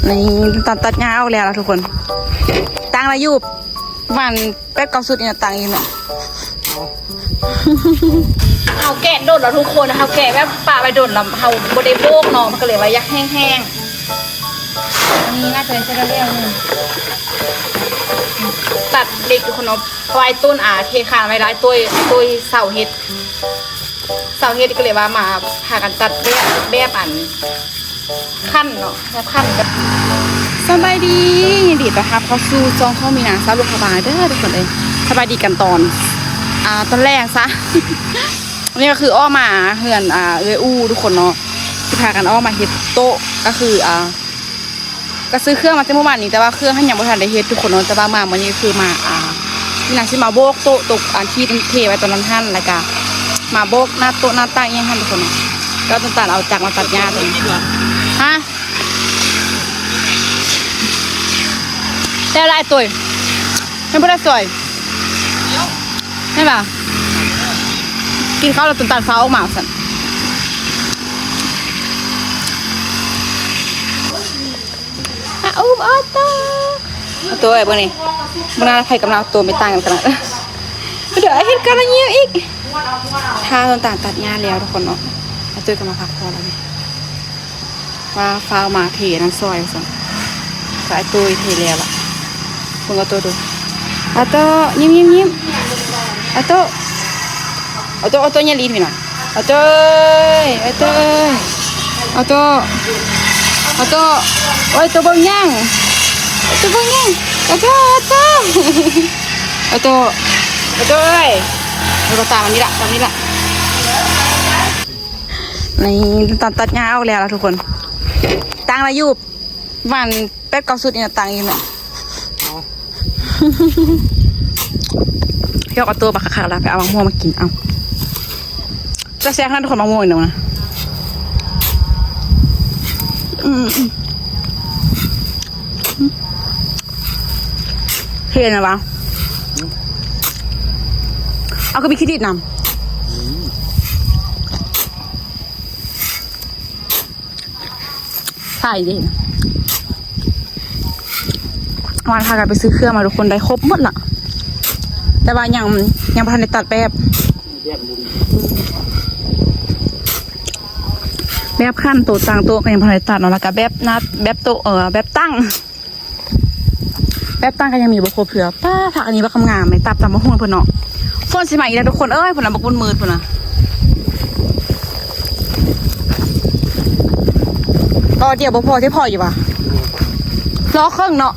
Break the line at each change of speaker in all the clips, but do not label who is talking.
นี่ตัดงาออกแล้วทุกคนตังละยูบวันเป็ดกอสุดเนี่ยตังอีกเนี่ยเขาแกะโดดแล้วทุกคนเขาแกะแบบป่าไปโดดแล้วเขาบดได้โบกเนาะมันก็เลยว่ายักแห้งๆอันนี้น่าจะเป็นเส้นเรียวนึงตัดเด็กทุกคนเนาะปลายต้นเทคานไว้ร้ายตัวเสาเห็ดก็เลยว่ามาพากันตัดแบบอันขั้นเนาะแบบขั้นสบายดียินดีต้อนรับเข้าสู่จองเข้ามีนาซาลูกพบาเด้อทุกคนเลยสบายดีกันตอนแรกซะ นี่ก็คืออ้อมาเฮือนอู้ทุกคนเนาะที่พากันอ้อมาเฮ็ดโต๊ะก็คือก็ซื้อเครื่องมาเมื่อวานนี้แต่ว่าเครื่องให้ยังบ่ทันได้เฮ็ดทุกคนเนาะแต่ว่ามาวันนี้คือมาที่นางสิมาโบกโต๊ะตกที่เทไว้ตอนนั้นท่านแล้วก็มาโบกหน้าโต๊ะหน้าตั้งยังท่านทุกคนเนาะก็ต้องตัดเอาจากมาตัดหญ้าตรงนี้ฮะแต่ลายตัวไม่ได้สวยใช่ป่ะกินข้าวแล้วตัดฟ้าออกมาสั่นตัวไอ้พวกนี้มันน่าใครกำลังตัวไม่ต่างกันขนาดเดี๋ยวเห็นกันอะไรเงี้ยอีกถ้าต่างตัดหญ้าแล้วทุกคนเนาะเจอกันมาพักพอแล้วนี่ว่าฟ้ามาเทน้ำซอยสั่นสายตัวเทแล้วล่ะมึงเอาตัวดูเอาตัวยิ้มเอาตัวเนี่ยลิ้นไปหน่อยเอาตัวโอ้ยตัวบางย่างเอาตัวเราตามมันนี่ละนี่ตัดหญ้าออกแล้วทุกคนตังละยูบวันเป็ดกอสุดเนี่ยตังอีกเนี่ยพี่เอาตัวบักขาแล้วไปเอามะม่วงมากินเอาจะแซ่บขนาดทุกคนมะม่วงอีกแล้วนะเห็นนะวะเอาก็มีคิดดิดนำใช่ดิวันพากันไปซื้อเครื่องมาทุกคนได้ครบหมดละแต่ว่ายังพันในตัดแบบขั้นตัวต่างตัวก็ยังพันในตัดเนาะแล้วก็แบบโตแบบตั้งก็ยังมีบะโคเผือป้าผักอันนี้ว่าคำงามไหมตับมะฮุ่นเพื่อนเนาะฝนสิมาอีกแล้วทุกคนเพื่อนบะกุนมืดเพื่อนนะรอเดียวบ่พอที่พออยู่ป่ะรอเครื่องเนาะ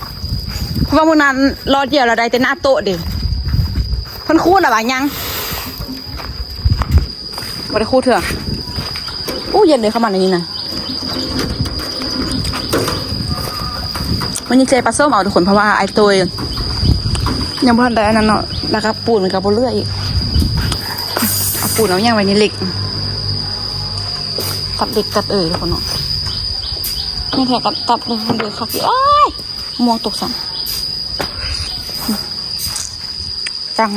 เพราะว่ามื้อนั้นรอเดียวเราได้แต่หน้าโต๊ะเด็กเพิ่นคู่หรอวะยังบ่ได้คู่เถอะเย็นเลยเข้ามาในนี้นะมันยังใจปลาส้มเอาทุกคนเพราะว่าไอ้ตัวยังบ่ทันได้อันนั้นเนาะแล้วก็ปูนมันก็บ่เลื่อยอีกเอาปูนเอาย่างไว้ในเหล็กตัดเหล็กตัดทุกคนเนาะนี่แค่ตัดเลยเดือดขับโอ้ยม่วงตกสั่งจัง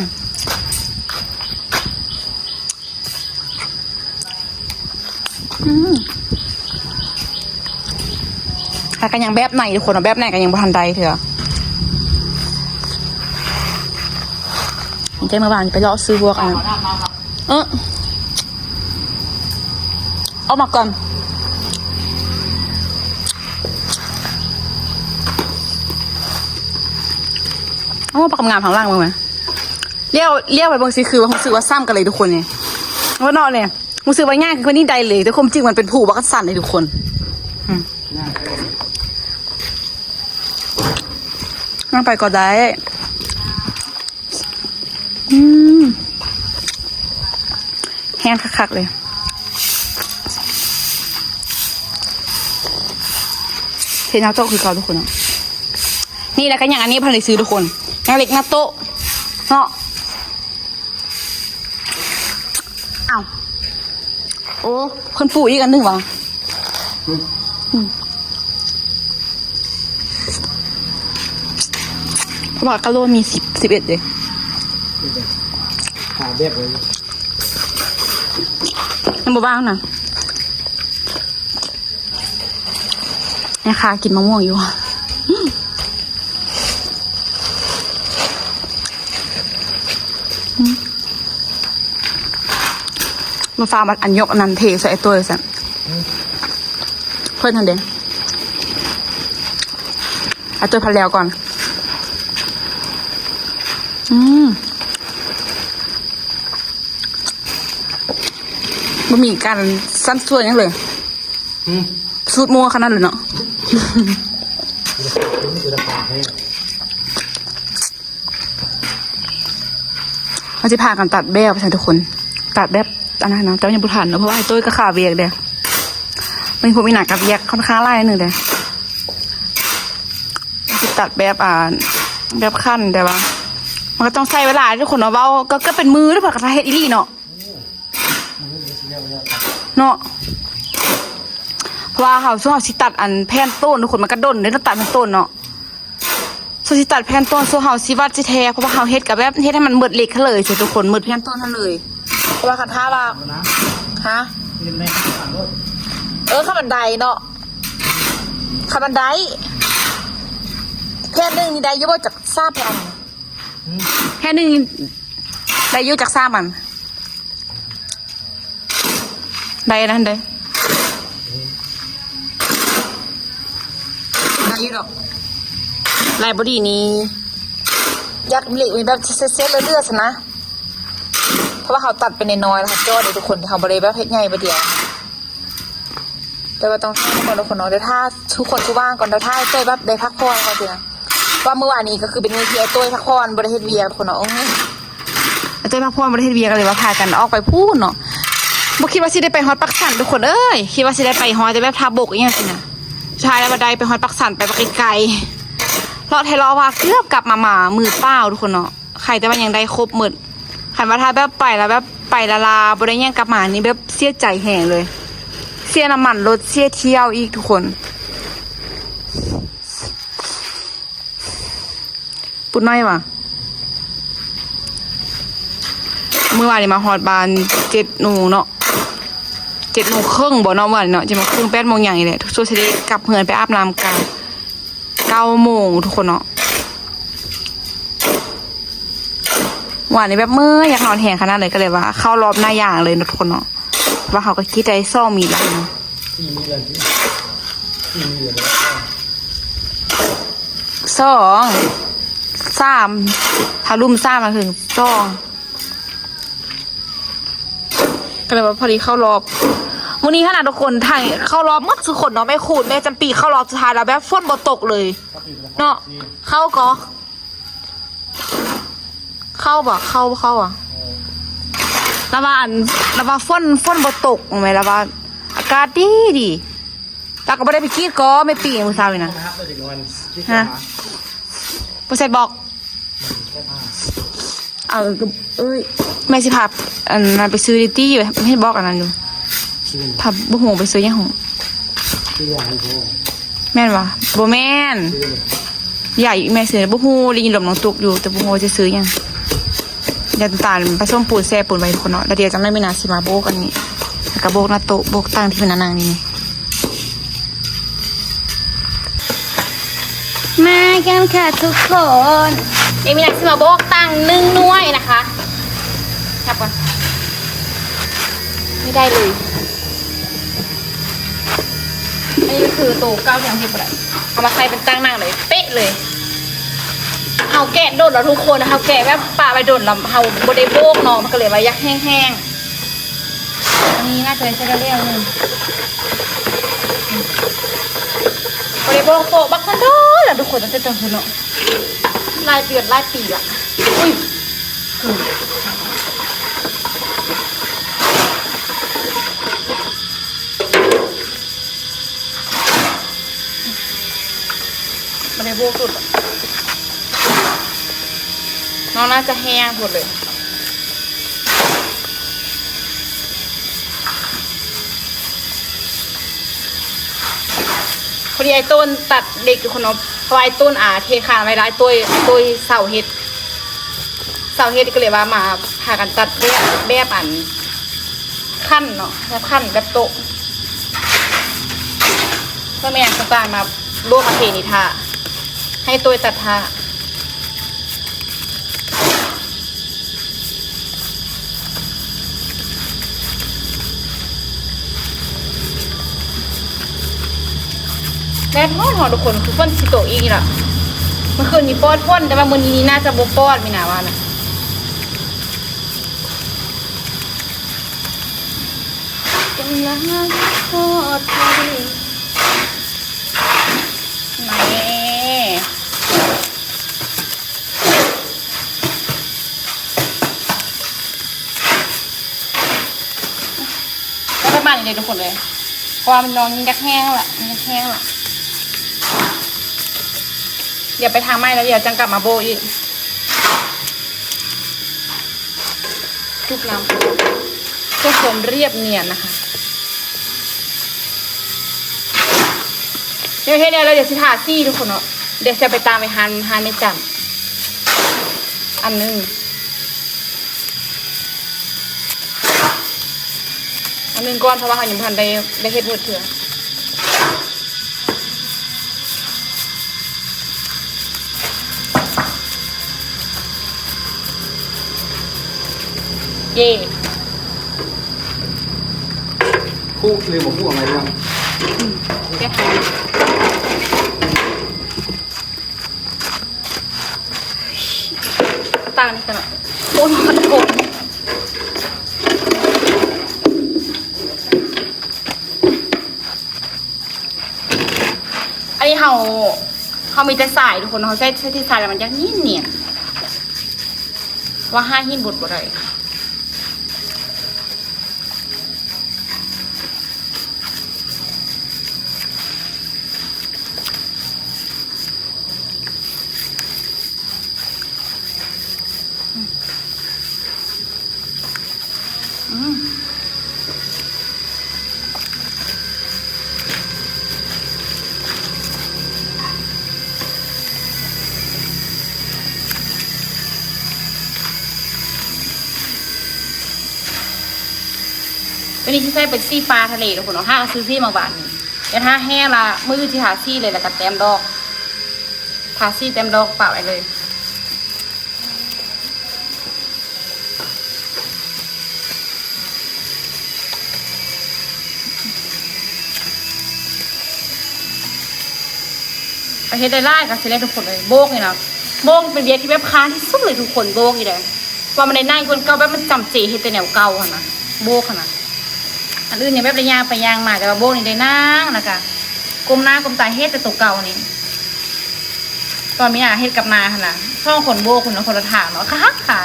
แต่กันยังแบบไหนทุกคนแบบไหนกันยังบ่ทันใดเถอะใจเมื่อวานไปเลาะซื้อบัวกันเอามาก่อนเอาปากกำงามข้างล่างมั้งไหมเลี้ยวไปบางทีคือว่าผมซื้อว่าซ้ำกันเลยทุกคนเนี่ยว่านอกเนี่ยผมซื้อไว้ง่ายคือคนนี้ใดเลยแต่ความจริงมันเป็นผู้บักสั่นเลยทุกคนนั่งไปก็ได้แห้งคักๆเลยเทน้ำโต๊ะคือเก่าทุกคนนี่แหละกันอย่างอันนี้พันเลยซื้อทุกคนงานเล็กหน้าโต๊ะเนาะอ้าวโอ้คนปู่อีกอันหนึ่งวะเขาบอกกะโลมี11เลย
หาแบบเลย
มันบ้างนะ ม่ค้ากินมะม่วงอยู่มาฟ้ามันอันยกอันนั้นเทใส่ตัวเลยสันเพื่อนทางเด่นเอาตัวพันแล้วก่อนมันมีการสั้นส่วนยังเลยสูตรมัวขนาดเลยเนาะเราจะพากันตัดแบบใช่ทุกคนตัดแบบอันนั้นนะแต่ยังบุทันเนาะเพราะว่าไอ้ต้ยก็ขาเวียกเดียมันผมมีหนักกับเวียกค่อนข้างไล่หนึ่งเดียจะตัดแบบแบบขั้นแต่ว่ามันก็ต้องใช้เวลาทุกคนเนาะเบาก็เป็นมือด้วยผักกระทะเฮ็ดอีลี่เนาะเพราะว่าเขาช่วงเขาสิตัดอันแผ่นต้นทุกคนมันก็ด้นเลยต้องตัดแผ่นต้นเนาะส่วนสิตัดแผ่นต้นส่วนเขาสิวัดสิแทเพราะว่าเขาเฮ็ดกับแบบเฮ็ดให้มันหมดเหล็กเขาเลยเสร็จทุกคนหมดแผ่นต้นเขาเลยเพราะว่าคันท่าว่าฮะข้าบันไดเนาะข้าบันไดแผ่นหนึ่งนี่ได้ยุ่จากซ่าแผ่นแผ่นหนึ่งได้ยุ่จากซ่ามันได้นั่นได้ได้หรอกลายบอดี้นี้ยักษ์เหล็กมีแบบเซตเลือดๆนะเพราะว่าเขาตัดเป็นน้อยๆนะคะจ้อเดี๋ยวทุกคนเขาบริแบบเพชรใหญ่ประเดี๋ยวแต่ว่าต้องท่าทุกคนทุกคนเนาะเดี๋ยวถ้าทุกคนทุกว่างก่อนเดี๋ยวถ้าเต้ยแบบได้พักผ่อนก่อนสินะว่าเมื่อวานนี้ก็คือเป็นวีทีไอต้ยพักผ่อนบริเฮ็ดเวียคนเนาะไอต้ยพักผ่อนบริเฮ็ดเวียกันเลยว่าพากันออกไปพูดเนาะบุคิดว่าสิได้ไปฮอตปักสันทุกคนเอ้ยคิดว่าสิได้ไปฮอตแต่แบบทาบกอย่างเงี้ยสินะใช่แล้วบันไดไปฮอตปักสันไปไกลๆรอไทยรอว่าเกือบกลับมามือเปล่าทุกคนเนาะใครแต่ว่ายังได้ครบหมดขันว่าถ้าแบบไปแล้วแบบไปละลาบริเงี้ยกลับมานี่แบบเสียใจแห่งเลยเสียน้ำมันรถเสียเที่ยวอีกทุกคนปุดน้อยว่ะเมื่อวานนี้มาฮอตบาน7 โมงเนาะ7 โมงครึ่งบ่เนาะวันเนาะจะมาครึ่ง8 โมงอย่างนี้แหละทุกส่วนจะได้กลับเฮือนไปอาบน้ำกัน9 โมงทุกคนเนาะวันนี้แบบเมื่ออยากนอนแห้งขนาดเลยก็เลยว่าเข้ารอบหน้าอย่างเลยทุกคนเนาะว่าเขาก็คิดใจซ่อมีแล้ว2 3ถ้ารุ่ม3มาถึง2ก็เลยว่าพอดีเข้ารอบวันนี้ขนาดทุกคนถ่ายเข้ารอบมัดทุกคนเนาะไม่ขูดแม่จำปีเข้ารอบสุดท้ายแล้วแบบฝนบ่ตกเลยเนาะเข้าก็เข้าอ่ะแล้วว่าฝนบ่ตกไหมแล้วว่าอากาศดีแต่ก็ไม่ได้ไปคิดก็ไม่ปีมือเช้าเลยนะฮะผู้ชายบอกแม่สิพาอันนั้นไปซื้อดิตี้อยู่ไม่ให้บอกอันนั้นอยู่พาบุหงไปซื้อยังหงแม่นวะโบแม่นใหญ่แม่ซื้อบุหงได้ยินหลบน้องตุกอยู่แต่บุหงจะซื้อยังยันตาลผสมปูนแซ่ปูนไว้ทุกคนเนาะแล้วเดี๋ยวจำได้ไม่นานสิมาโบกันนี่แล้วก็โบกหน้าโต๊ะโบกตั้งที่เป็นนางนี่มากันค่ะทุกคนเดี๋ยวมีนางสิมาโบกตั้ง1 หน่วยนะคะจับก่อนไม่ได้เลยอันนี้ก็คือโต๊ะ9 อย่างที่ประเอามาใส่เป็นตั้งนั่งเลยเป๊ะเลยเอาแกะโดดแล้วทุกคนนะคะแกะแบบปลาไปโดดแล้วเอาบดได้โบกเนาะมันก็เลยว่ายักแห้งๆอันนี้น่าจะใช้ได้เรื่องนึงบดได้โบกโปะบักมันโดดแล้วทุกคนต้องเต้นคุณเนาะลายเดือดลายปีอ่ะอุ้ยบดได้โบกสุดน้องน่าจะแห้งหมดเลยพอดีไอ้ต้นตัดเด็กคนน้องพอไอ้ต้นเทคานไว้ร้ายตัวเสาเฮ็ดก็เลยว่ามาพากันตัดแบบอันขั้นเนาะแบบขั้นแบบโต๊ะ ก็ไม่อยากจะตายมาลวกมาเทนิทาให้ตัวตัดทาแม่พ่อหอทุกคนคือพ่นสิโตอีกล่ะเมื่อคืนนี้ป้อนพ่นแต่ว่ามื้อนี้น่าจะบ่ป้อนมีหนาว่านะกำลังทอดไข่ไหนก็ประมาณนี้เลยทุกคนเลยความนอนยักแห้งละยักแห้งละเดี๋ยวไปทางไม้แล้วเดี๋ยวจังกลับมาโบอีกคลุกน้ำเพื่อความเรียบเนียนนะคะเดี๋ยวเฮ็ดแล้วเดี๋ยวสิทาซี่ทุกคนเนาะเดี๋ยวจะไปตามไปหาในจันอันนึงก่อนเพราะว่าเขายังพันได้เฮ็ดหมดเถื่อเย่
คู่เลยบอกคู่อะไรบ้าง
แค่ตานี่กันหน่อยโอ้ยมันโกงอันนี้เขามีแต่สายทุกคนเขาใช้ที่สายแล้วมันยังนิ่มเนียนว่า5 หินบดบ่ได้วันนี้ที่ใช้เป็นซี่ปลาทะเลทุกคนเนาะ5ซื้อซี่มาบาทนี่แต่ถ้าแห้งละมือที่ทาซี่เลยแล้วก็แต้มดอกทาซี่แต้มดอกเปล่าไปเลยไปเฮ็ดได้ไล่กับเซเลบทุกคนเลยโบกเลยนะโบกเป็นเบียร์ที่แบบค้าที่สุดเลยทุกคนโบกอีเลยว่ามันในหน้าคนเก่าแบบมันจำเจเฮ็ดแต่แนวเก่าค่ะนะโบกค่ะนะอันอื่นยังแบบระยางไปยางมาแต่ว่าโบกนี่ได้นั่งนะคะกลมหน้ากลมตาเฮ็ดแต่ตัวเก่านี่ตอนนี้เฮ็ดกับนาค่ะนะช่องคนโบกคนละคนละทางเนาะค่ะค่ะ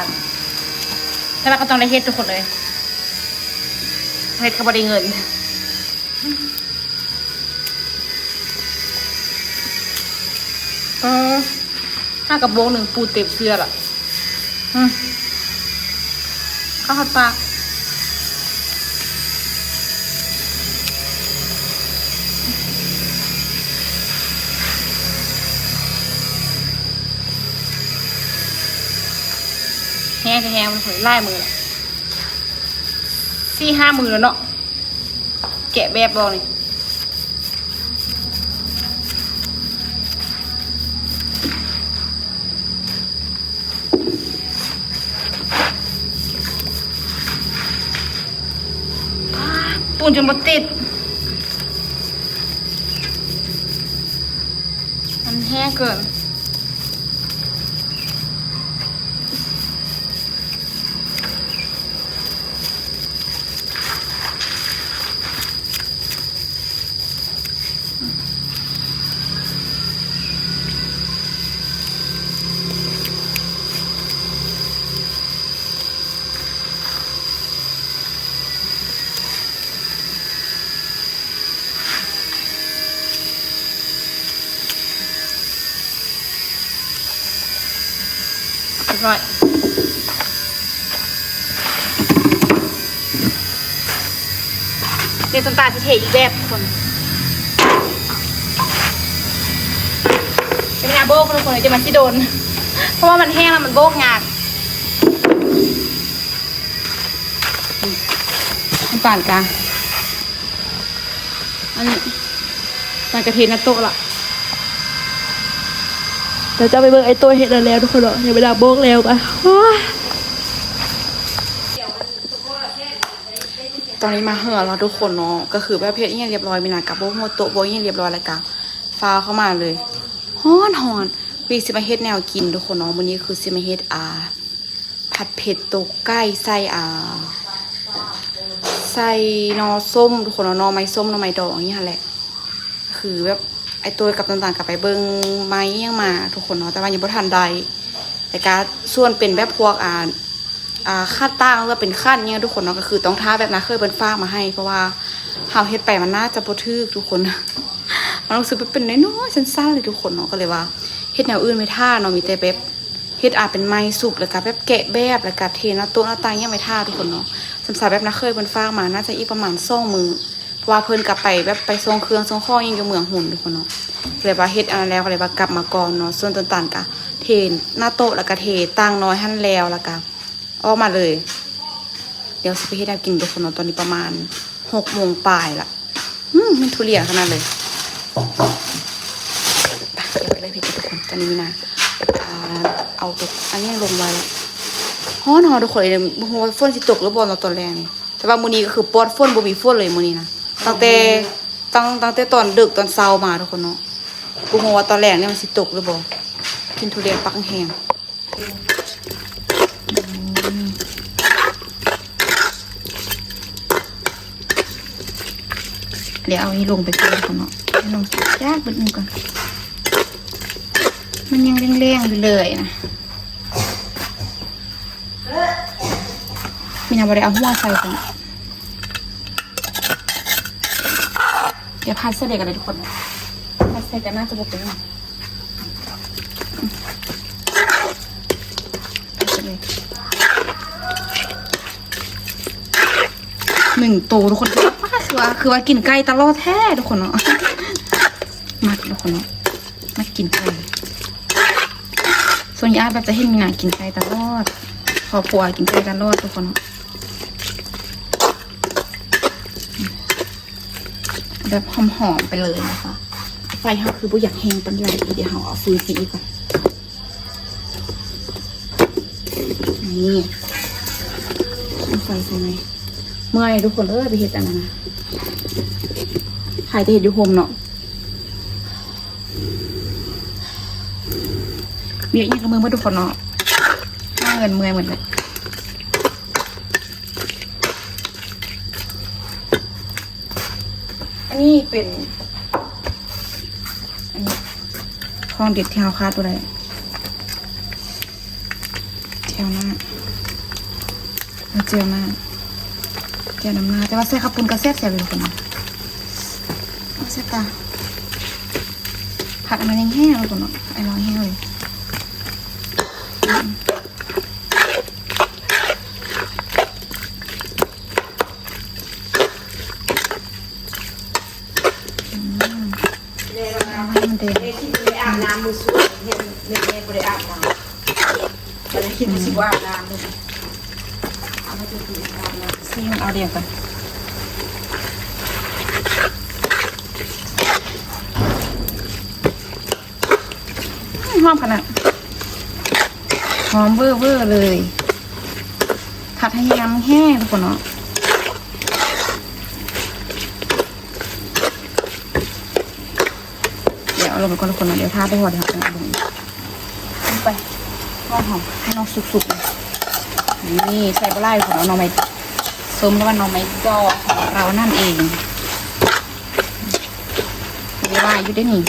แต่ว่าก็ต้องได้เฮ็ดทุกคนเลยเฮ็ดเขาบ่ได้เงินถ้ากับโบก1ปูเต็มเสื้อล่ะข้าวผัดปลาแห้งมันสวยไล่มือ4-5 มือแล้วเนาะแกะแบบบอกนี่ปูนจนบดติดมันแห้งเกินร้อยเดี๋ยวต้นตาจะเทอีกแบบคนเป็นงานโบกทุกคนจะมาที่โดนเพราะว่ามันแห้งแล้วมันโบกงานน้ำตาลกลางอันนี้ มันกระเทนาโต๊ะละเราจะไปเบิ่งไอ้ตัวเห็ดแล้วทุกคนเนาะอย่าไปด่าโบกแล้วกันตอนนี้มาเหือเราทุกคนเนาะก็คือแบบเพชรยังเรียบร้อยมีนากับโบกโมโตะโบยังเรียบร้อยแล้วกันฟ้าเข้ามาเลยฮ้อนวีซิมาเฮ็ดแนวกินทุกคนเนาะวันนี้คือซิมาเฮ็ดผัดเผ็ดตกไก่ใส่ใส่นอส้มทุกคนเนาะนอไม้ส้มนอไม้ดอกอย่างนี้แหละคือแบบไอตัวกับต่างๆกับไปเบิ้งไม้ยังมาทุกคนเนาะแต่ว่ายังบ่ทันใดแต่การส่วนเป็นแบบพวกค่าตั้งหรือเป็นขั้นเนี่ยทุกคนเนาะก็คือต้องท่าแบบนั้นเคยเบิ้นฟ้ามาให้เพราะว่าเฮาเฮ็ดไปมันน่าจะบ่ทึกทุกคนมันรู้สึกเป็นน้อยๆสั้นๆเลยทุกคนเนาะก็เลยว่าเฮ็ดแนวอื่นไม่ท่าเนาะมีแต่แบบเฮ็ดเป็นไม้สุกแล้วก็แบบแกะแบบแล้วก็เทหน้าโต๊ะหน้าตายังไม่ท่าทุกคนเนาะสำหรับแบบนั้นเคยเบิ้นฟ้ามาน่าจะอีกประมาณ2 มื้อเพราะว่าเพิ่นกลับไปแบบไปส่งเครื่องส่งข้อยังอยู่เมืองหุ่นทุกคนเนาะเลยว่าเฮ็ดแล้วก็เลยว่ากลับมาก่อนเนาะส่วนต่างๆก็เทหน้าโต๊ะแล้วก็เทตั้งน้อยหั่นแล้วก็ออกมาเลยเดี๋ยวสิไปเฮ็ดให้กินทุกคนเนาะตอนนี้ประมาณ6 โมงปลายละมันทุเรียนขนาดเลยไปเลยพี่ทุกคนตอนนี้นะเอาตัวอันนี้ลงไว้แล้วฮ้อนทุกคนเลยโหฝนสิตกหรือบอลเราตอนแรกนี่แต่ว่ามื้อนี้ก็คือปอดฝนบ่มีฝนเลยมื้อนี้นะตั้งแต่ตอนดึกตอนเช้ามาทุกคนเนาะกูโหว่าตอนแรกเนี่ยมันสิตกหรือบ่กินทุเรียนปักแห้งเดี๋ยวเอานี้ลงไปก่อนทุกคนเนาะลงยากเบิดมือก่อนมันยังแรงๆอยู่เลยนะมีน้ำบริเอาหัวใส่ก่อนเดี๋ยวพัดเสด็จกันเลยทุกคนพัดเสด็จกันน่าจะบุกไปหน่อยพัดเสด็จ1 ตัวทุกคนคือว่ากินไก่ตลอดแท้ทุกคนเนาะมาทุกคนเนาะมากินไก่ส่วนยาแบบจะให้มีหนากินไก่ตลอดครอบครัวกินไก่ตลอดทุกคนเนาะแบบหอมๆไปเลยนะคะไฟเขาคือบุอยากแห้งปันใหญ่เดี๋ยวเขาเอาฟืนสีก่อนนี่ไฟใส่ไหมเมื่อยทุกคนไปเห็ดอันนั้นนะขายแต่เห็ดอยู่โฮมเนาะเบี้ยยังกับมือมาทุกคนเนาะหน้าเงินเมื่อยหมดเลยอันนี้เป็นอันนี้ทองเด็ดที่เขาคาดตัวใดเจียวหน้าเจียวหน้าเจียวน้ำหน้าแต่ว่าใส่ข้าวปุ้นกระเซ็บเลยทุกคนนะเซ็บตาผัดมันยังแห้งเลยทุกคนเนาะไอ้ร้อยแห้งเลย
อาบน้ำมือสวยเห็นเม็ดเม็ดบริอาบน้ำแต่คิดว่าสิว่าอาบน้ำเลยเอามาจุดอาบน้ำ
ซีมันเอาเดียวกันหอมขนาดหอมเวอร์เลยผัดให้ยำแห้งทุกคนเนาะเดี๋ยวเอาลงไปก่อนทุกคนเนาะเดี๋ยวทาไปหัวเดี๋ยวเอาลงไปหอมให้น้องสุกๆนี่ใส่ปลาไหลของเราหน่อไม้ส้มแล้วว่าหน่อไม้ดอกของเรานั่นเองเวลาอยู่ได้นี่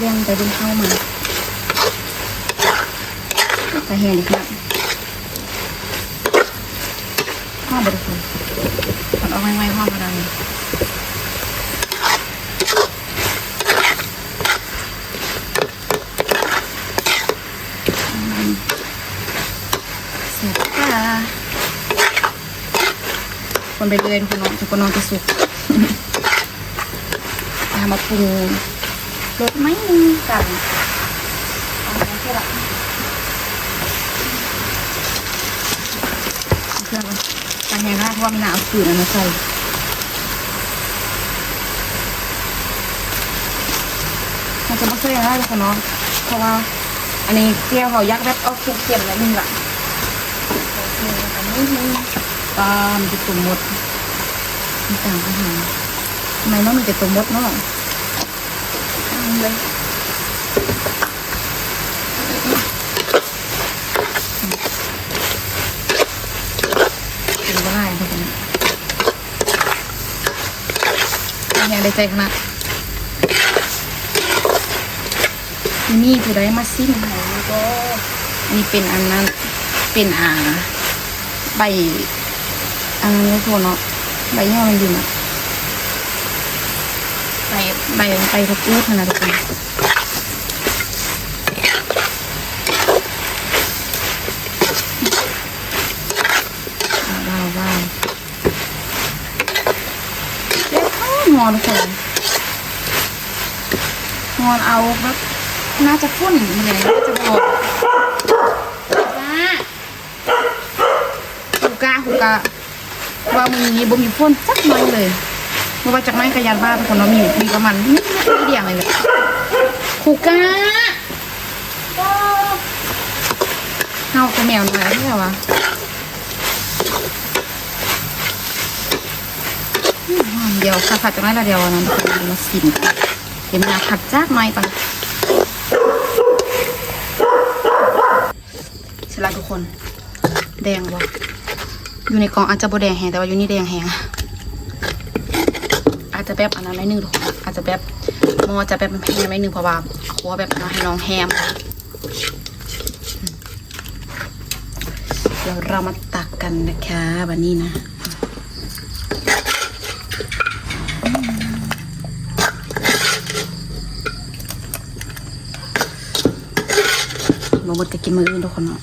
เรื่องไปดึงเข้ามาใส่แห้งอีกแล้วพ่อบริสุทธิ์ถอดออกไว้พ่อมาดังเสร็จค่ะ คนไปเรื่อยทุกคนน้องทุกคนน้องจะสุกทำมาปรุงรสไม่นึงกันเอาไปแค่ละเครื่องไปแห้งนะเพราะว่ามันหนาวฝืนอันนั้นใส่มันจะไม่เคยได้ทุกคนน้องเพราะว่าอันนี้เกี๊ยวเขายักษ์แบบเอาคุกเค็มนิดนึงละอันนี้ปลามันจะตุ่มหมดมีต่างอาหารทำไมน้องมีแต่ตุ่มหมดเนาะเลยเป็นก็ได้ทุกคนยังได้ใจขนาดนี่ผู้ใดมาซิมให้ก็อันนี้เป็นอันนั้นเป็นใบอันนี้ทุกคนเนาะใบย่อมันอยู่นะใบกระปูดนะทุกคนว้าวเด็ดข้าวงอนทุกคนงอนเอาแบบน่าจะพุ่นเหนื่อยน่าจะบอกหูกาว่ามึงมีบ่มีพ่นสักน้อยเลยเมื่อว่าจากไม้กระยานบ้าเป็นคนเรามีประมาณนิดเดียวเลยหูกาเฮาตัวแมวหน่อยใช่ไหมวะเดี๋ยวผัดจากนั้นละเดียวนั้นเรามาสิมเดี๋ยวมันผัดจากไม้ก่อนเสร็จแล้วทุกคนแดงวะอยู่ในกล่องอาจจะโบแดงแห้งแต่ว่าอยู่นี่แดงแห้งอาจจะแบบอันนั้นไม่หนึ่งทุกคนอาจจะแบบมอจะแบบแห้งไม่หนึ่งเพราะว่าขอแบบให้น้องแฮมเดี๋ยวเรามาตักกันนะคะวันนี้นะมาหมดก็กินมืออื่นทุกคนเนาะ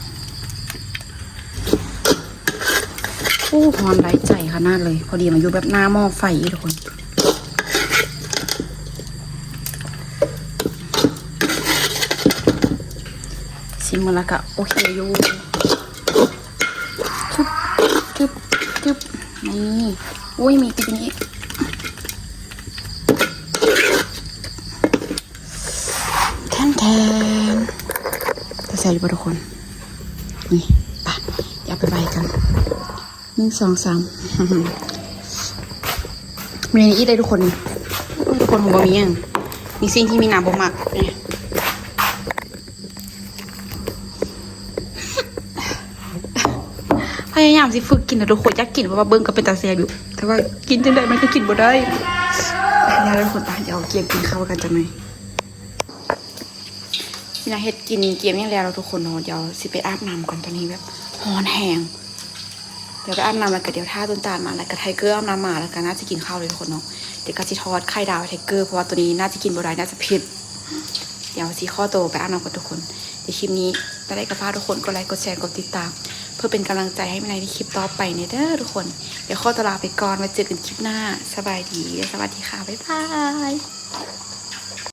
โอ้หอมไร้ใจขนาดเลยพอดีมาอยู่แบบหน้าหม้อไฟทุกคนชิมมาแล้วก็โอเคอยู่ทึบนี่อุ้ยมีติดนี้แทนจะใส่อยู่ป่ะทุกคนนี่ปะอย่าไปใบกัน1 2 3มีในนี้ได้ทุกคนผมบอกมีอย่างมีสิ่งที่มีน้ำบ่มากเนี่ยพยายามสิฝึกกินแต่ทุกคนอยากกินเพราะว่าเบิ้งก็เป็นตาแซ่บอยู่แต่ว่ากินจนได้มันก็กินบ่ได้เดี๋ยวทุกคนเดี๋ยวเกี่ยวกินข้าวกันจะไหมนี่นะเฮ็ดกินเกี่ยวยังแล้วทุกคนเนาะเดี๋ยวสิไปอาบน้ำก่อนตอนนี้แบบร้อนแห้งเดี๋ยวไปอาบน้ำแล้วก็เดี๋ยวท่าต้นตาลมาแล้วก็ไทเกอร์อาบน้ำมาแล้วก็น่าจะกินข้าวเลยทุกคนเนาะเดี๋ยวก็จะทอดไข่ดาวไทเกอร์เพราะว่าตัวนี้น่าจะกินบ่ได้น่าจะเผ็ดเดี๋ยวสีข้อโตไปอาบน้ำกับทุกคนในคลิปนี้ถ้าได้กับฟ้าทุกคนกดไลค์กดแชร์กดติดตามเพื่อเป็นกำลังใจให้ในคลิปต่อไปเนี่ยเด้อทุกคนเดี๋ยวข้อตลาไปก่อนมาเจอกันคลิปหน้าสบายดีสวัสดีค่ะบ๊ายบาย